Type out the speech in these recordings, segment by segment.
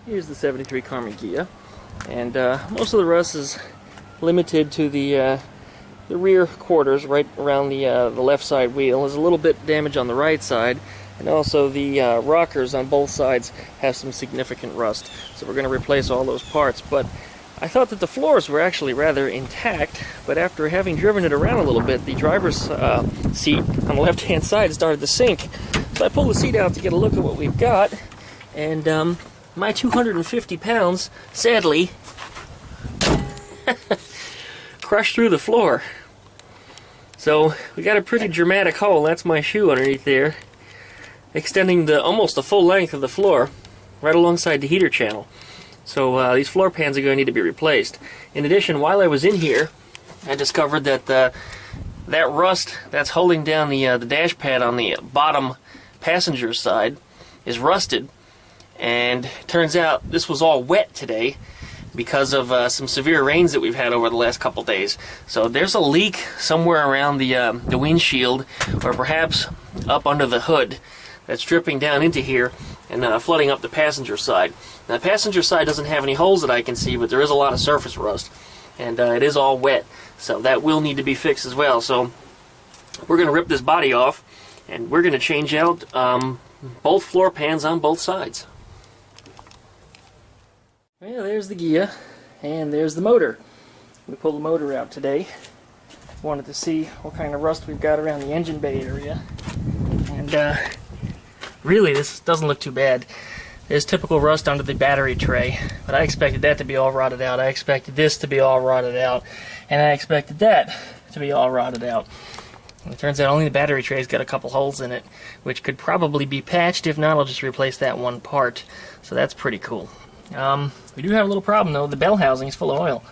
Here's the 73 Karmann Ghia, and most of the rust is limited to the rear quarters right around the left side wheel. There's a little bit damage on the right side, and also the rockers on both sides have some significant rust. So we're going to replace all those parts. But I thought that the floors were actually rather intact, but after having driven it around a little bit, the driver's seat on the left-hand side started to sink. So I pulled the seat out to get a look at what we've got, and my 250 pounds, sadly, crushed through the floor. So we got a pretty dramatic hole. That's my shoe underneath there, extending almost the full length of the floor, right alongside the heater channel. So these floor pans are going to need to be replaced. In addition, while I was in here, I discovered that that rust that's holding down the dash pad on the bottom passenger side is rusted. And it turns out this was all wet today because of some severe rains that we've had over the last couple days. So there's a leak somewhere around the windshield, or perhaps up under the hood, that's dripping down into here and flooding up the passenger side. Now, the passenger side doesn't have any holes that I can see, but there is a lot of surface rust, and it is all wet, so that will need to be fixed as well. So we're going to rip this body off, and we're going to change out both floor pans on both sides. Well, there's the Ghia, and there's the motor. We pulled the motor out today. Wanted to see what kind of rust we've got around the engine bay area. And really, this doesn't look too bad. There's typical rust under the battery tray, but I expected that to be all rotted out. I expected this to be all rotted out, and I expected that to be all rotted out. And it turns out only the battery tray's got a couple holes in it, which could probably be patched. If not, I'll just replace that one part. So that's pretty cool. We do have a little problem though. The bell housing is full of oil,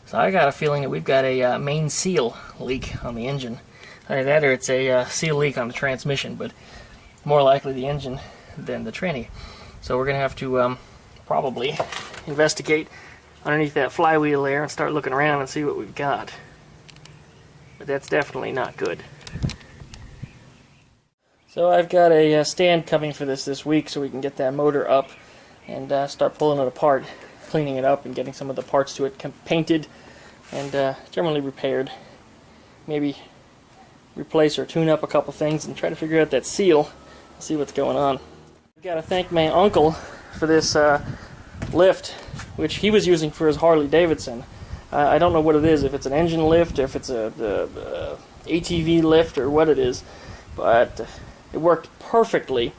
so I got a feeling that we've got a main seal leak on the engine. Either that or it's a seal leak on the transmission, but more likely the engine than the tranny. So we're gonna have to probably investigate underneath that flywheel there and start looking around and see what we've got. But that's definitely not good. So I've got a stand coming for this week so we can get that motor up and start pulling it apart, cleaning it up and getting some of the parts to it painted and generally repaired. Maybe replace or tune up a couple things and try to figure out that seal, see what's going on. I've got to thank my uncle for this lift, which he was using for his Harley Davidson. I don't know what it is, if it's an engine lift, if it's the ATV lift, or what it is, but it worked perfectly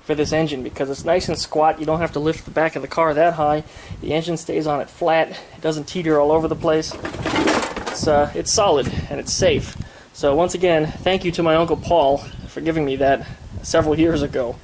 for this engine because it's nice and squat. You don't have to lift the back of the car that high. The engine stays on it flat. It doesn't teeter all over the place. It's solid and it's safe. So once again, thank you to my Uncle Paul for giving me that several years ago.